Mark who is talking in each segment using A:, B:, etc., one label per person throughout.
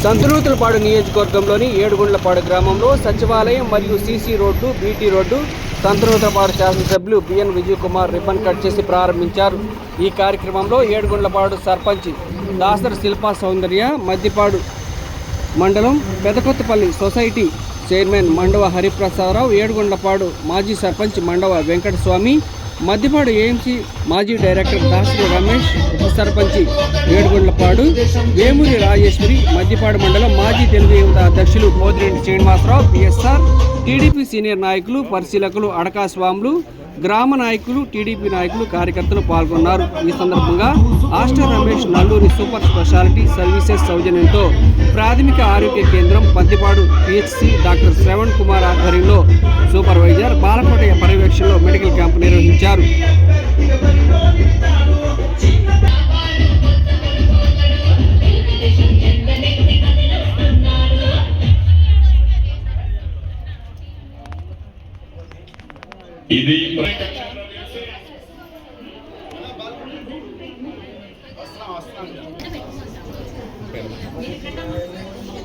A: సంతనూతలపాడు నియోజకవర్గంలోని ఏడుగుండ్లపాడు గ్రామంలో సచివాలయం మరియు CC road, BT road Santhanuthalapadu శాసనసభ్యులు BN Vijay Kumar ribbon cut చేసి ప్రారంభించారు. ఈ కార్యక్రమంలో ఏడుగుండ్లపాడు సర్పంచ్ దాసర్ శిల్పా సౌందర్య, మద్దిపాడు మండలం పెదకొత్తపల్లి సొసైటీ చైర్మన్ మండవ హరిప్రసాదరావు, ఏడుగుండ్లపాడు మాజీ సర్పంచ్ మండవ వెంకటస్వామి, మద్దిపాడు ఏఎంసీ మాజీ డైరెక్టర్ దాసరి రమేష్, ఉప సర్పంచి ఏడుగుండ్లపాడు వేమూరి రాజేశ్వరి, మద్దిపాడు మండలం మాజీ తెలుగు యువత అధ్యక్షులు Pothireddy Srinivasarao, PSR, TDP senior నాయకులు, పరిశీలకులు అడకా స్వాములు, గ్రామ నాయకులు, టీడీపీ నాయకులు, కార్యకర్తలు పాల్గొన్నారు. ఈ సందర్భంగా Aster Ramesh Nalluri super speciality services సౌజన్యంతో ప్రాథమిక ఆరోగ్య కేంద్రం పత్తిపాడు పిహెచ్సి డాక్టర్ శ్రవణ్ కుమార్ ఆధ్వర్యంలో సూపర్వైజర్ బాలకోటయ్య పర్యవేక్షణలో మెడికల్ క్యాంపు నిర్వహించారు.
B: ఇది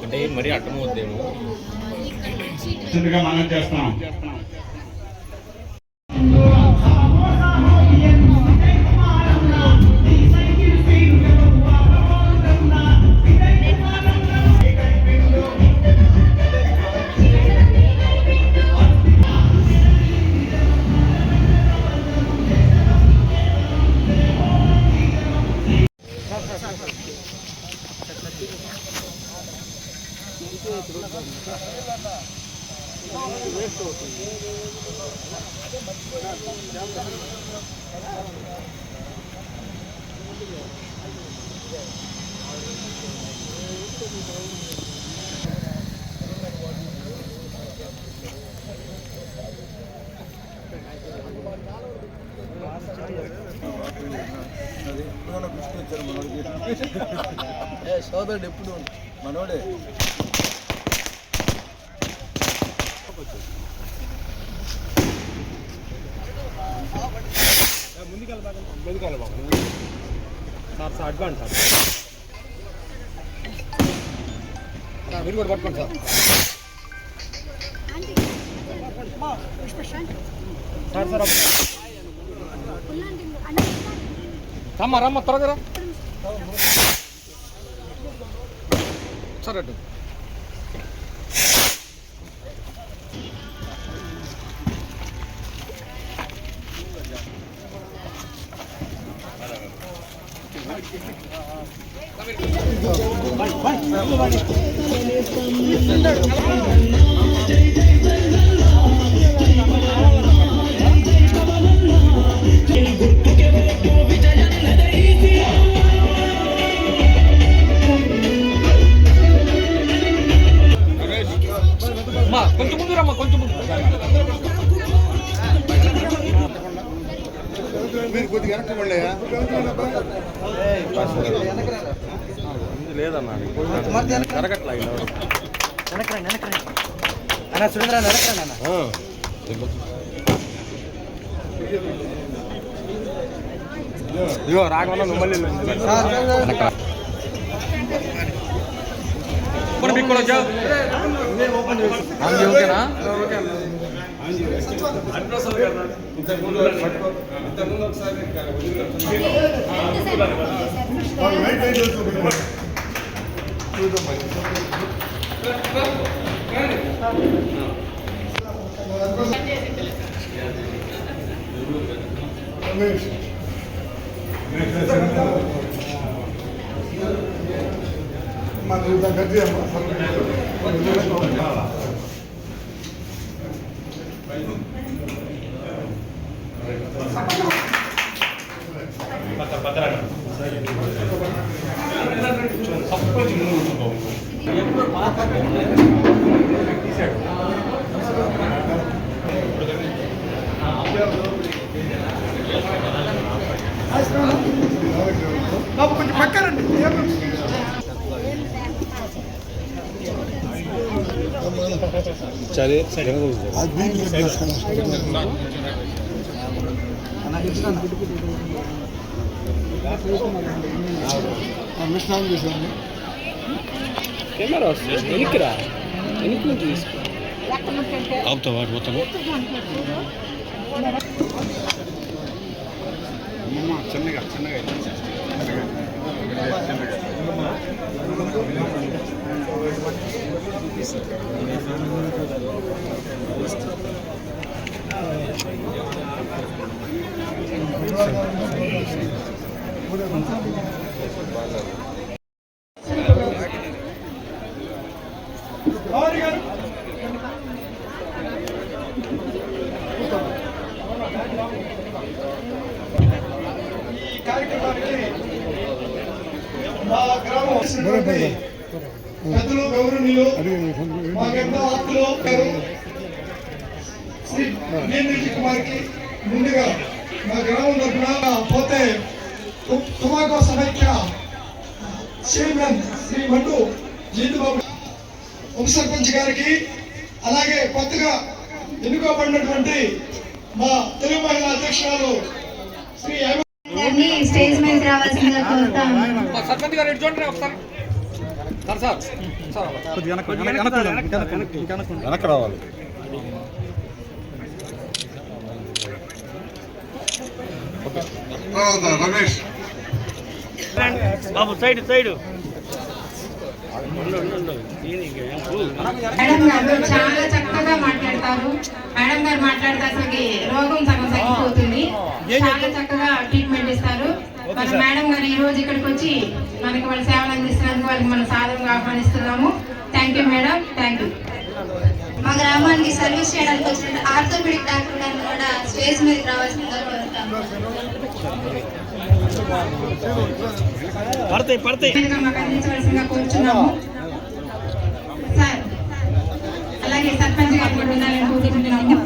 B: అంటే మరీ అర్థమవుద్దేమో మనం చేస్తున్నాం.
C: సోదరుడు ఎప్పుడు మనోడే
D: ముందుకెళ్ళ బాబు సార్ అడ్వాన్స్ సార్ మీరు కూడా పట్టుకోండి సార్ సార్ రమ్మ రమ్మ త్వరగా సార్ అడ్డు కొంచెం ముందు రమ్మా, కొంచెం ముందు
C: మీరు కొద్దిగా వెనక్కి
D: లేదన్నా జరగట్లా
C: అన్న సురేంద్ర వెనక్రండి అన్న.
D: ఇగో రాగమన్నా మిమ్మల్ని ఓకేనా
C: కొంచెం పక్కనండి.
D: సరే
A: కెమెరా వస్తుంది వెనక్కిరా వెనక్కి నుంచి తీసుకో
C: చిన్నగా చిన్నగా
E: మా గ్రామం పెద్దలు గౌరవనీయులు మాకెంతో ఆప్తులు శ్రీ విజయ్ కుమార్కి ముందుగా మా గ్రామం తరఫున పోతే తుమాకో సమైక్య చైర్మన్ శ్రీ మండు జీతుబాబు ఉప సర్పంచ్ గారికి అలాగే కొత్తగా ఎన్నుకోబడినటువంటి మా తెలుగు మహిళా అధ్యక్షురాలు శ్రీ
F: స్టేజ్ మీద రావాల్సిందిగా కోరుతాము.
D: సర్పంచ్ గారు ఎటు చూడండి ఒకసారి. సార్
C: వెనక్కి రావాలి. రమేష్
A: బాబు సైడ్
F: మేడం గారు చాలా చక్కగా మాట్లాడతారు. మేడం గారు మాట్లాడితే అసలు రోగం సగం తగ్గిపోతుంది. చాలా చక్కగా ట్రీట్మెంట్ ఇస్తారు. మన మేడం గారు ఈ రోజు ఇక్కడికి వచ్చి మనకి వాళ్ళ సేవలు అందిస్తున్నందుకు వాళ్ళకి మనం సాధారణంగా ఆహ్వానిస్తున్నాము. Thank you madam, thank you.
G: మా గ్రామానికి సర్వీస్ చేయడానికి వచ్చిన ఆర్థోపెడిక్ డాక్టర్ గారిని కూడా స్టేజ్ మీదకి రావాల్సిందిగా కోరుతాము.
F: మాకు అందించవలసిందిగా కోరుచున్నాము సార్. అలాగే సర్పంచ్ గారు కూడా ఉండాలని కోరుకుంటున్నాము.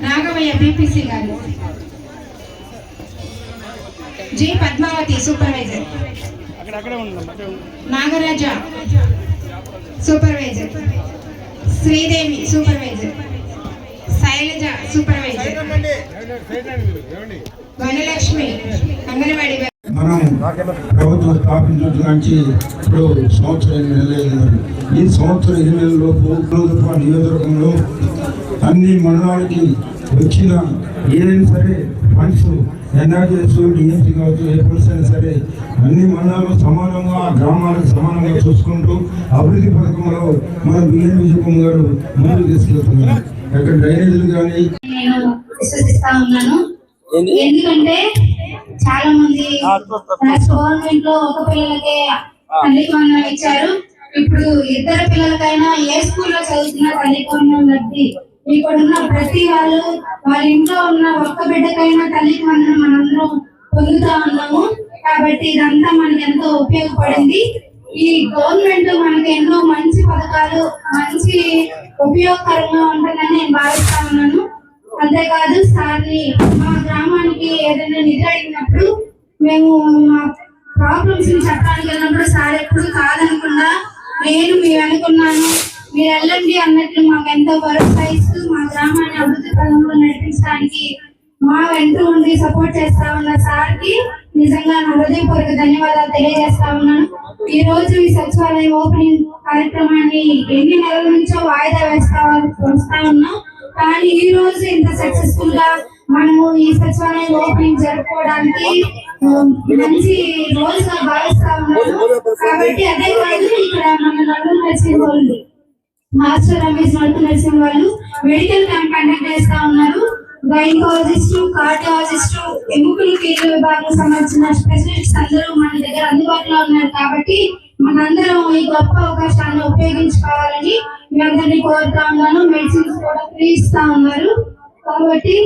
F: రాఘవయ్య బీపీసీ గారు, G Padmavathi supervisor, Nagaraja supervisor, Sridevi supervisor, Sailaja supervisor, Vanalakshmi anganwadi.
H: మనం ప్రభుత్వం స్థాపించి ఇప్పుడు సంవత్సరం 8 నెలలు. ఈ సంవత్సరం 8 నెలల్లోపు నియోజకవర్గంలో అన్ని మండలాలకి వచ్చిన ఏదైనా సరే ఫండ్స్ ఎన్ఆర్జీఎస్ డిఎంసీ కావచ్చు ఏ ఫండ్స్ అయినా సరే అన్ని మండలాలు సమానంగా గ్రామాలకు సమానంగా చూసుకుంటూ అభివృద్ధి పథకంలో మన బిఎన్ విజయకుమార్ గారు ముందుకు తీసుకెళ్తున్నారు. అక్కడ డ్రైనేజీలు కానీ
G: నేను విశ్వసిస్తా ఉన్నాను. ఎందుకంటే చాలా మంది గవర్నమెంట్ లో ఒక పిల్లలకే తల్లికి వందనం ఇచ్చారు. ఇప్పుడు ఇద్దరు పిల్లలకైనా ఏ స్కూల్లో చదువుతున్నా తల్లికి వందనం లబ్ధి ఇక్కడ ఉన్న ప్రతి వాళ్ళు వాళ్ళ ఇంట్లో ఉన్న ఒక్క బిడ్డకైనా తల్లికి వందనం మనందరం పొందుతా ఉన్నాము. కాబట్టి ఇదంతా మనకి ఎంతో ఉపయోగపడింది. ఈ గవర్నమెంట్ మనకి ఎన్నో మంచి పథకాలు మంచి ఉపయోగకరంగా ఉంటుందని నేను భావిస్తా ఉన్నాను. అంతేకాదు సార్ని మా గ్రామానికి ఏదైనా నిధి అడిగినప్పుడు మేము మా ప్రాబ్లమ్స్ చెప్పడానికి వెళ్ళినప్పుడు సార్ ఎప్పుడు కాదనకుండా నేను మీరు అనుకున్నాను మీరు వెళ్ళండి అన్నట్లు మాకు ఎంతో భరోసా ఇస్తూ మా గ్రామాన్ని అభివృద్ధి పదంలో నడిపించడానికి మా వెంట ఉండి సపోర్ట్ చేస్తా ఉన్న సార్కి నిజంగా నా హృదయపూర్వక ధన్యవాదాలు తెలియజేస్తా ఉన్నాను. ఈ రోజు ఈ సచివాలయం ఓపెనింగ్ కార్యక్రమాన్ని ఎన్ని నెలల నుంచో వాయిదా వస్తా ఉన్నాం. కానీ ఈ రోజు ఇంత సక్సెస్ఫుల్ గా మనము ఈ సచివాలయం ఓపెనింగ్ జరుపుకోవడానికి మంచి రోజుగా భావిస్తా ఉన్నాను. కాబట్టి అదే కాదు ఇక్కడ మన నలుగురు నర్సింగ్ వాళ్ళు మాస్టర్ రమేష్ నలుగురు నర్సింగ్ వాళ్ళు మెడికల్ క్యాంప్ కండక్ట్ చేస్తా ఉన్నారు. గైనకాలజిస్ట్, కార్డియాలజిస్ట్, ఎముకల కీళ్ళ విభాగం సంబంధించిన స్పెషలిస్ట్ అందరూ మన దగ్గర అందుబాటులో ఉన్నారు. కాబట్టి మనందరం ఈ గొప్ప అవకాశాన్ని ఉపయోగించుకోవాలని మీ అందరినీ కోరుతా ఉన్నాను. మెడిసిన్స్ కూడా ఫ్రీ ఇస్తా ఉన్నారు. కాబట్టి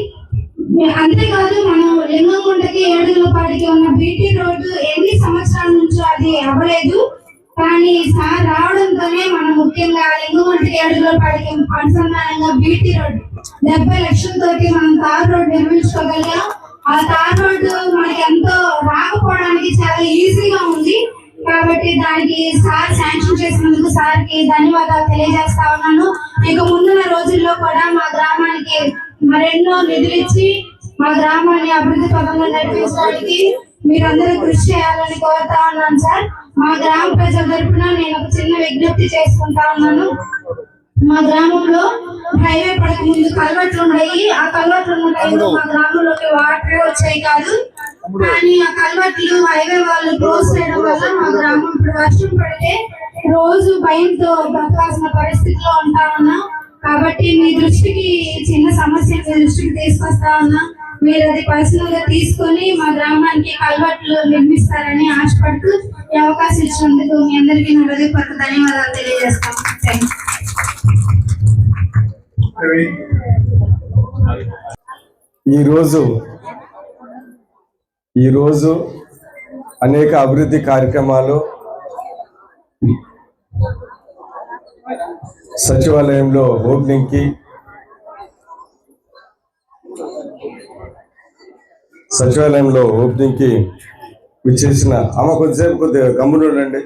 G: అంతేకాదు మనం లింగంగుంటకి 7 పాటికి ఉన్న బీటీ రోడ్డు ఎన్ని సంవత్సరాల నుంచో అది అవ్వలేదు. కానీ సార్ రావడంతోనే మనం ముఖ్యంగా లింగంగుంటకి 7 పాటికి అనుసంధానంగా బీటీ రోడ్డు 70 లక్షలతోటి మనం తార్ రోడ్డు నిర్మించుకోగలిగాం. ఆ తార్ రోడ్డు మనకి ఎంతో రాకపోవడానికి చాలా ఈజీగా ఉంది. కాబట్టి దానికి సార్ శాంక్షన్ చేసినందుకు సార్కి ధన్యవాదాలు తెలియజేస్తా ఉన్నాను. ఇక ముందున్న రోజుల్లో కూడా మా గ్రామానికి మరెన్నో నిధులు ఇచ్చి మా గ్రామాన్ని అభివృద్ధి పథంలో నడిపించడానికి మీరందరూ కృషి చేయాలని కోరుతా ఉన్నాను సార్. మా గ్రామ ప్రజల తరపున నేను ఒక చిన్న విజ్ఞప్తి చేసుకుంటా ఉన్నాను. మా గ్రామంలో హైవే పడక ముందు కల్వర్ట్లు ఉన్నాయి. ఆ కల్వర్ట్లు ఉన్న టైంలో మా గ్రామంలోకి వాటర్ వచ్చాయి కాదు. కానీ ఆ కల్వర్ట్లు హైవే వాళ్ళు క్లోజ్ చేయడం వల్ల మా గ్రామం ఇప్పుడు వర్షం పడితే రోజు భయంతో బ్రతకాల్సిన పరిస్థితిలో ఉంటా ఉన్నా. కాబట్టి మీ దృష్టికి చిన్న సమస్య మీ దృష్టికి తీసుకొస్తా ఉన్నా. మీరు అది పర్సనల్ గా తీసుకొని మా గ్రామానికి కల్వర్ట్లు నిర్మిస్తారని ఆశపడుతూ ఈ అవకాశం ఇచ్చినందుకు మీ అందరికీ నా హృదయపూర్వక ధన్యవాదాలు తెలియజేస్తాం.
I: ఈరోజు అనేక అభివృద్ధి కార్యక్రమాలు సచివాలయంలో ఓపెనింగ్కి విచ్చేసిన కొద్దిగా గమ్మునుండండి.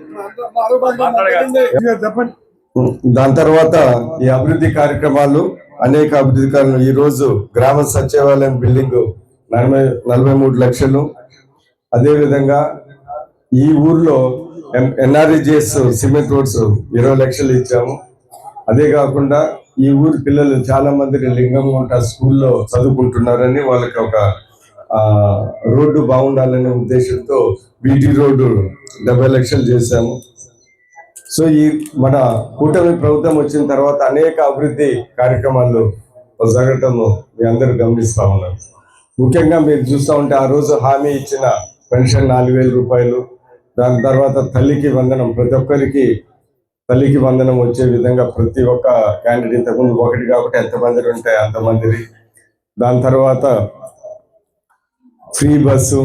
I: దాని తర్వాత ఈ అభివృద్ధి కార్యక్రమాలు అనేక అభివృద్ధి కార్యక్రమాలు ఈరోజు గ్రామ సచివాలయం బిల్డింగ్ 43 లక్షలు. అదేవిధంగా ఈ ఊర్లో NREGS సిమెంట్ రోడ్స్ 20 లక్షలు ఇచ్చాము. అదే కాకుండా ఈ ఊరి పిల్లలు చాలా మంది లింగంగుంట స్కూల్లో చదువుకుంటున్నారని వాళ్ళకి ఒక రోడ్డు బాగుండాలనే ఉద్దేశంతో బీటీ రోడ్డు 70 లక్షలు చేశాము. సో ఈ మన కూటమి ప్రభుత్వం వచ్చిన తర్వాత అనేక అభివృద్ధి కార్యక్రమాలు జరగటం మీ అందరూ గమనిస్తా ఉన్నారు. ముఖ్యంగా మీరు చూస్తూ ఉంటే ఆ రోజు హామీ ఇచ్చిన పెన్షన్ 4,000 రూపాయలు, దాని తర్వాత తల్లికి వందనం, ప్రతి ఒక్కరికి తల్లికి వందనం వచ్చే విధంగా ప్రతి ఒక్క క్యాండిడేట్ ఇంతకుముందు ఒకటి కాబట్టి ఎంతమంది ఉంటాయి అంతమంది. దాని తర్వాత ఫ్రీ బస్సు,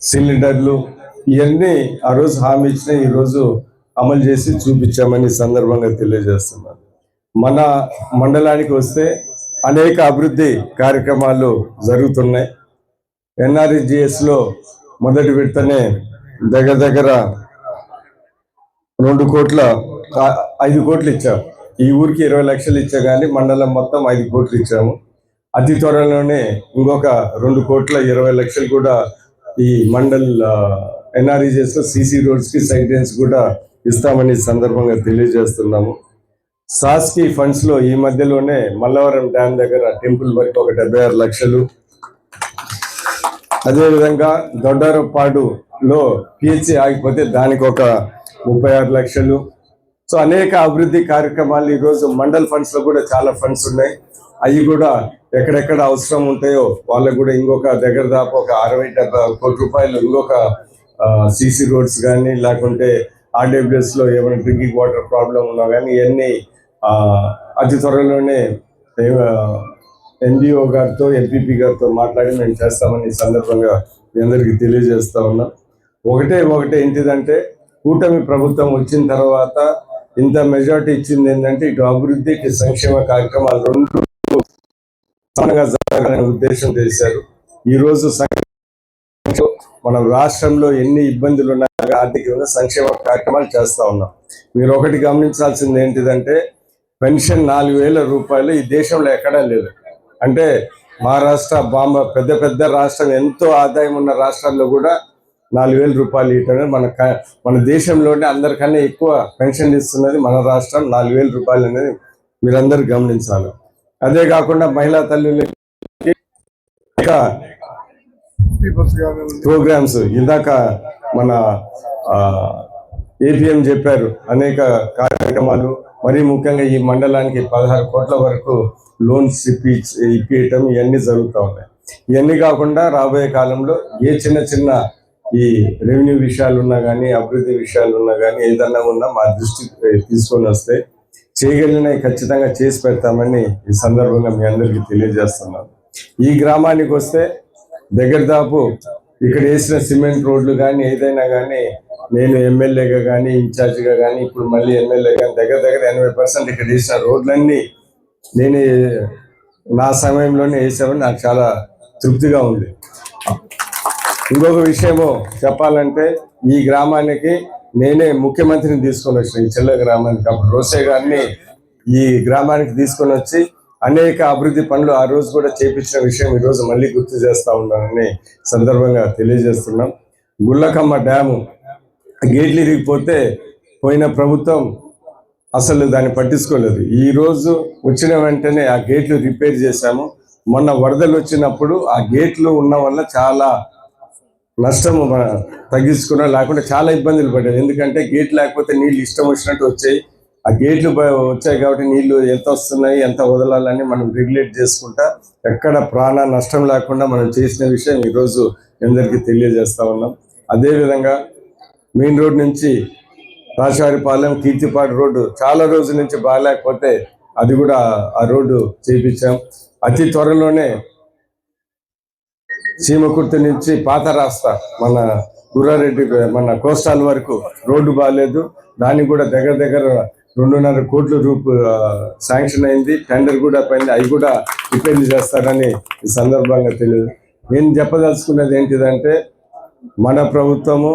I: సిలిండర్లు, ఇవన్నీ ఆ రోజు హామీ ఇచ్చిన ఈరోజు అమలు చేసి చూపించామని సందర్భంగా తెలియజేస్తున్నాను. మన మండలానికి వస్తే అనేక అభివృద్ధి కార్యక్రమాలు జరుగుతున్నాయి. NREGSలో మొదటి విడతనే దగ్గర 5 కోట్లు ఇచ్చాము. ఈ ఊరికి 20 లక్షలు ఇచ్చా కానీ మండలం మొత్తం 5 కోట్లు ఇచ్చాము. అతి త్వరలోనే ఇంకొక 2,20 లక్షలు కూడా ఈ మండల్ NREGSలో CC రోడ్స్కి సైడ్లైన్స్ కూడా ఇస్తామని సందర్భంగా తెలియజేస్తున్నాము. సాస్కి ఫండ్స్లో ఈ మధ్యలోనే మల్లవరం డ్యామ్ దగ్గర టెంపుల్ వరకు ఒక 76 లక్షలు, అదేవిధంగా దొడ్డారపాడులో PHC ఆగిపోతే దానికి ఒక 36 లక్షలు. సో అనేక అభివృద్ధి కార్యక్రమాలు ఈరోజు మండల్ ఫండ్స్లో కూడా చాలా ఫండ్స్ ఉన్నాయి. అవి కూడా ఎక్కడెక్కడ అవసరం ఉంటాయో వాళ్ళకు కూడా ఇంకొక దగ్గర దాకా ఒక 60-70 కోట్ల రూపాయలు ఇంకొక CC రోడ్స్ కానీ లేకుంటే RWSలో ఏమైనా డ్రింకింగ్ వాటర్ ప్రాబ్లం ఉన్నా కానీ ఇవన్నీ అతి త్వరలోనే NDO గారితో LPP గారితో మాట్లాడి మేము చేస్తామని ఈ సందర్భంగా మీ అందరికీ తెలియజేస్తా ఉన్నాం. ఒకటే ఏంటిదంటే కూటమి ప్రభుత్వం వచ్చిన తర్వాత ఇంత మెజారిటీ ఇచ్చింది ఏంటంటే ఇటు అభివృద్ధి ఇటు సంక్షేమ కార్యక్రమాలు రెండు సమానంగా జరగాలనే ఉద్దేశం చేశారు. ఈరోజు మనం రాష్ట్రంలో ఎన్ని ఇబ్బందులు ఉన్నా ఆర్థికంగా సంక్షేమ కార్యక్రమాలు చేస్తూ ఉన్నాం. మీరు ఒకటి గమనించాల్సింది ఏంటిదంటే పెన్షన్ 4,000 రూపాయలు ఈ దేశంలో ఎక్కడా లేదు. అంటే మహారాష్ట్ర, పెద్ద రాష్ట్రం ఎంతో ఆదాయం ఉన్న రాష్ట్రాల్లో కూడా 4,000 రూపాయలు ఇవ్వటమే మన దేశంలోనే అందరికన్నా ఎక్కువ పెన్షన్ ఇస్తున్నది మన రాష్ట్రం. 4,000 రూపాయలు అనేది మీరందరూ గమనించాలి. అదే కాకుండా మహిళా తల్లులకి ప్రోగ్రామ్స్ ఇందాక మన APM చెప్పారు, అనేక కార్యక్రమాలు. మరీ ముఖ్యంగా ఈ మండలానికి 16 కోట్ల వరకు లోన్స్ ఇప్పించటం ఇవన్నీ జరుగుతూ ఉన్నాయి. ఇవన్నీ కాకుండా రాబోయే కాలంలో ఏ చిన్న ఈ రెవెన్యూ విషయాలు ఉన్నా కానీ అభివృద్ధి విషయాలు ఉన్నా కానీ ఏదన్నా ఉన్నా మా దృష్టికి తీసుకొని వస్తే చేయగలిగినవి ఖచ్చితంగా చేసి పెడతామని ఈ సందర్భంగా మీ అందరికీ తెలియజేస్తున్నాను. ఈ గ్రామానికి వస్తే దగ్గరదాపు ఇక్కడ వేసిన సిమెంట్ రోడ్లు కానీ ఏదైనా కానీ నేను ఎమ్మెల్యేగా కానీ ఇన్ఛార్జిగా కానీ ఇప్పుడు మళ్ళీ ఎమ్మెల్యే కానీ దగ్గర 80% ఇక్కడ వేసిన రోడ్లన్నీ నేను నా సమయంలోనే వేసామని నాకు చాలా తృప్తిగా ఉంది. ఇంకొక విషయము చెప్పాలంటే ఈ గ్రామానికి నేనే ముఖ్యమంత్రిని తీసుకొని వచ్చిన, ఈ చెల్ల గ్రామానికి. అప్పుడు రోసే గారిని ఈ గ్రామానికి తీసుకొని వచ్చి అనేక అభివృద్ధి పనులు ఆ రోజు కూడా చేపించిన విషయం ఈరోజు మళ్ళీ గుర్తు చేస్తూ ఉన్నానని సందర్భంగా తెలియజేస్తున్నాం. గుళ్ళకమ్మ డ్యాము గేట్లు ఇరిగిపోతే పోయిన ప్రభుత్వం అసలు దాన్ని పట్టించుకోలేదు. ఈరోజు వచ్చిన వెంటనే ఆ గేట్లు రిపేర్ చేశాము. మొన్న వరదలు వచ్చినప్పుడు ఆ గేట్లు ఉన్న వల్ల చాలా నష్టము తగ్గించుకున్నా, లేకుంటే చాలా ఇబ్బందులు పడ్డాయి. ఎందుకంటే గేట్ లేకపోతే నీళ్ళు ఇష్టం వచ్చినట్టు వచ్చాయి. ఆ గేట్లు వచ్చాయి కాబట్టి నీళ్లు ఎంత వస్తున్నాయి, ఎంత వదలాలని మనం రెగ్యులేట్ చేసుకుంటా ఎక్కడ ప్రాణ నష్టం లేకుండా మనం చేసిన విషయం ఈరోజు అందరికీ తెలియజేస్తా ఉన్నాం. అదేవిధంగా మెయిన్ రోడ్ నుంచి రాజవారిపాలెం కీర్తిపాడు రోడ్డు చాలా రోజుల నుంచి బాగాలేకపోతే అది కూడా ఆ రోడ్డు చేయించాం. అతి త్వరలోనే చీమకుర్తి నుంచి పాత రాస్తా మన గుర్రారెడ్డి మన కోస్టాల్ వరకు రోడ్డు బాగాలేదు. దానికి కూడా దగ్గర 2.5 కోట్ల శాంక్షన్ అయింది. టెండర్ కూడా పోయింది. అవి కూడా రిపేర్ చేస్తారని ఈ సందర్భంగా తెలియదు. నేను చెప్పదలుచుకున్నది ఏంటిదంటే మన ప్రభుత్వము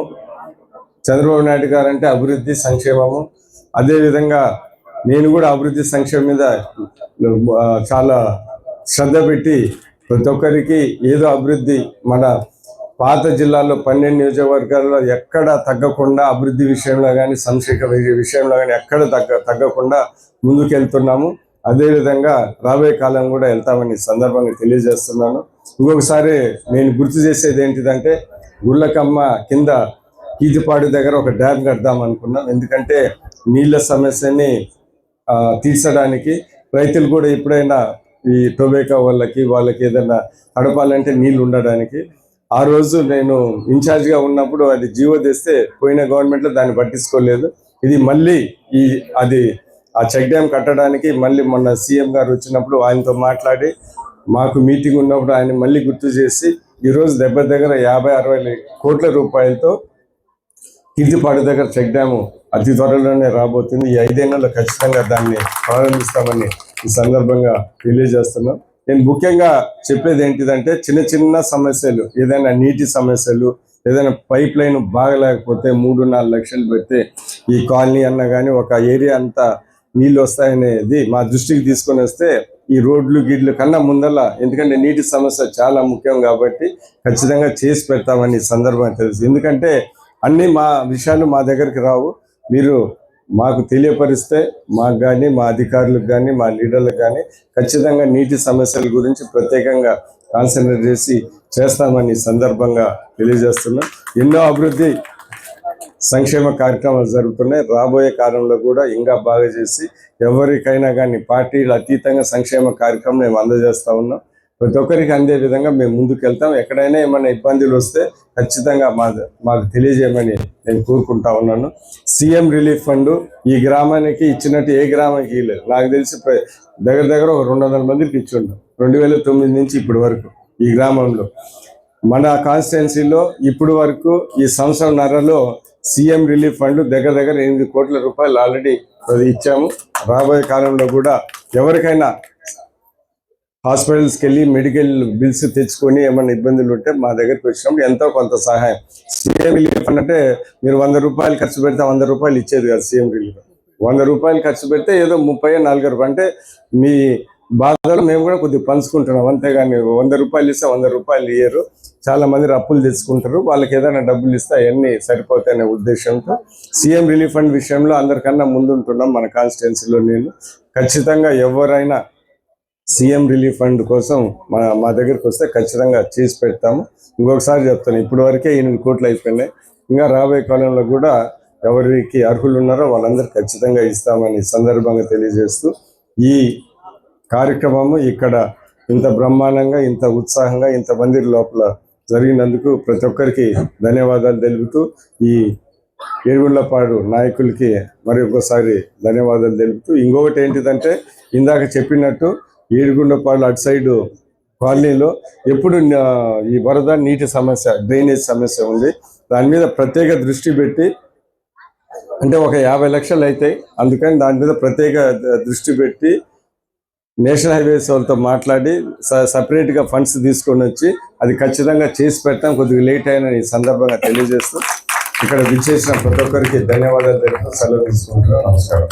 I: చంద్రబాబు నాయుడు గారు అంటే అభివృద్ధి సంక్షేమము. అదేవిధంగా నేను కూడా అభివృద్ధి సంక్షేమం మీద చాలా శ్రద్ధ పెట్టి ప్రతి ఒక్కరికి ఏదో అభివృద్ధి మన పాత జిల్లాలో 12 నియోజకవర్గాల్లో ఎక్కడ తగ్గకుండా అభివృద్ధి విషయంలో కానీ సంక్షేమ విషయంలో కానీ ఎక్కడ తగ్గకుండా ముందుకెళ్తున్నాము. అదేవిధంగా రాబోయే కాలం కూడా వెళ్తామని సందర్భంగా తెలియజేస్తున్నాను. ఇంకొకసారి నేను గుర్తు చేసేది ఏంటిదంటే గుళ్ళకమ్మ కింద కీతిపాడు దగ్గర ఒక డ్యామ్ కడదాం అనుకున్నాం. ఎందుకంటే నీళ్ళ సమస్యని తీర్చడానికి రైతులు కూడా ఎప్పుడైనా ఈ టొబాకో వాళ్ళకి ఏదైనా తడపాలంటే నీళ్ళు ఉండడానికి. ఆ రోజు నేను ఇన్ఛార్జ్గా ఉన్నప్పుడు అది జీవో తెస్తే పోయిన గవర్నమెంట్లో దాన్ని పట్టించుకోలేదు. ఇది మళ్ళీ ఆ చెక్ డ్యామ్ కట్టడానికి మళ్ళీ మొన్న సీఎం గారు వచ్చినప్పుడు ఆయనతో మాట్లాడి మాకు మీటింగ్ ఉన్నప్పుడు ఆయన మళ్ళీ గుర్తు చేసి ఈరోజు దగ్గర 50-60 కోట్ల రూపాయలతో కీర్తిపాడు దగ్గర చెక్ డ్యాము అతి త్వరలోనే రాబోతుంది. ఈ 5 ఏళ్లలో ఖచ్చితంగా దాన్ని ప్రారంభిస్తామని ఈ సందర్భంగా తెలియజేస్తున్నాం. నేను ముఖ్యంగా చెప్పేది ఏంటిదంటే చిన్న సమస్యలు, ఏదైనా నీటి సమస్యలు, ఏదైనా పైప్ లైన్ బాగలేకపోతే 3-4 లక్షలు పెడితే ఈ కాలనీ అన్న కానీ ఒక ఏరియా అంతా నీళ్ళు వస్తాయనేది మా దృష్టికి తీసుకొని వస్తే ఈ రోడ్లు గిడ్లు కన్నా ముందల, ఎందుకంటే నీటి సమస్య చాలా ముఖ్యం కాబట్టి ఖచ్చితంగా చేసి పెడతామని సందర్భంగా తెలుసు. ఎందుకంటే అన్నీ మా విషయాలు మా దగ్గరికి రావు. మీరు మాకు తెలియపరిస్తే మాకు కానీ మా అధికారులకు కానీ మా లీడర్లకు కానీ ఖచ్చితంగా నీటి సమస్యల గురించి ప్రత్యేకంగా కాన్సన్ట్రేట్ చేసి చేస్తామని సందర్భంగా తెలియజేస్తున్నాం. ఎన్నో అభివృద్ధి సంక్షేమ కార్యక్రమాలు జరుగుతున్నాయి. రాబోయే కాలంలో కూడా ఇంకా బాగా చేసి ఎవరికైనా కానీ పార్టీలు అతీతంగా సంక్షేమ కార్యక్రమం మేము అందజేస్తూ ఉన్నాం. ప్రతి ఒక్కరికి అందే విధంగా మేము ముందుకు వెళ్తాం. ఎక్కడైనా ఏమైనా ఇబ్బందులు వస్తే ఖచ్చితంగా మాకు తెలియజేయమని నేను కోరుకుంటా ఉన్నాను. సీఎం రిలీఫ్ ఫండ్ ఈ గ్రామానికి ఇచ్చినట్టు ఏ గ్రామానికి ఇవ్వలేదు. నాకు తెలిసి దగ్గర ఒక 200 మందికి ఇచ్చి ఉన్నాం 2009 నుంచి ఇప్పటి వరకు. ఈ గ్రామంలో మన కాన్స్టిట్యున్సీలో ఇప్పుడు వరకు ఈ సంవత్సరంన్నరలో సీఎం రిలీఫ్ ఫండ్ దగ్గర 8 కోట్ల రూపాయలు ఆల్రెడీ ఇచ్చాము. రాబోయే కాలంలో కూడా ఎవరికైనా హాస్పిటల్స్కి వెళ్ళి మెడికల్ బిల్స్ తెచ్చుకొని ఏమైనా ఇబ్బందులు ఉంటే మా దగ్గరికి వచ్చినప్పుడు ఎంతో కొంత సహాయం. సీఎం రిలీఫ్ ఫండ్ అంటే మీరు 100 రూపాయలు ఖర్చు పెడితే 100 రూపాయలు ఇచ్చేది కాదు. సీఎం రిలీఫ్ 100 రూపాయలు ఖర్చు పెడితే ఏదో 30-40 రూపాయలు అంటే మీ బాధలు మేము కూడా కొద్దిగా పంచుకుంటున్నాం. అంతేగాని 100 రూపాయలు ఇస్తే 100 రూపాయలు ఇయ్యరు. చాలా మంది అప్పులు తెచ్చుకుంటారు. వాళ్ళకి ఏదైనా డబ్బులు ఇస్తే అవన్నీ సరిపోతాయనే ఉద్దేశంతో సీఎం రిలీఫ్ ఫండ్ విషయంలో అందరికన్నా ముందుంటున్నాం. మన కాన్స్టిట్యున్సీలో నేను ఖచ్చితంగా ఎవరైనా సీఎం రిలీఫ్ ఫండ్ కోసం మా దగ్గరికి వస్తే ఖచ్చితంగా చేసి పెడతాము. ఇంకొకసారి చెప్తాను, ఇప్పటి వరకే 8 కోట్లు అయిపోయినాయి. ఇంకా రాబోయే కాలంలో కూడా ఎవరికి అర్హులు ఉన్నారో వాళ్ళందరూ ఖచ్చితంగా ఇస్తామని సందర్భంగా తెలియజేస్తూ ఈ కార్యక్రమము ఇక్కడ ఇంత బ్రహ్మాండంగా, ఇంత ఉత్సాహంగా, ఇంతమంది లోపల జరిగినందుకు ప్రతి ఒక్కరికి ధన్యవాదాలు తెలుపుతూ ఈ ఏడుగుండ్లపాడు నాయకులకి మరి ఒకసారి ధన్యవాదాలు తెలుపుతూ ఇంకొకటి ఏంటిదంటే ఇందాక చెప్పినట్టు ఏడుగుండ్లపాడు అటు సైడు కాలనీలో ఎప్పుడు ఈ వరద నీటి సమస్య, డ్రైనేజ్ సమస్య ఉంది. దాని మీద ప్రత్యేక దృష్టి పెట్టి అంటే ఒక 50 లక్షలు అవుతాయి. అందుకని దాని మీద ప్రత్యేక దృష్టి పెట్టి నేషనల్ హైవేస్ వాళ్ళతో మాట్లాడి సపరేట్గా ఫండ్స్ తీసుకొని వచ్చి అది ఖచ్చితంగా చేసి పెడతాం. కొద్దిగా లేట్ అయిన ఈ సందర్భంగా తెలియజేస్తూ ఇక్కడ విచ్చేసిన ప్రతి ఒక్కరికి ధన్యవాదాలు తెలుపుతూ సెలవు తీసుకుంటున్నాను. నమస్కారం.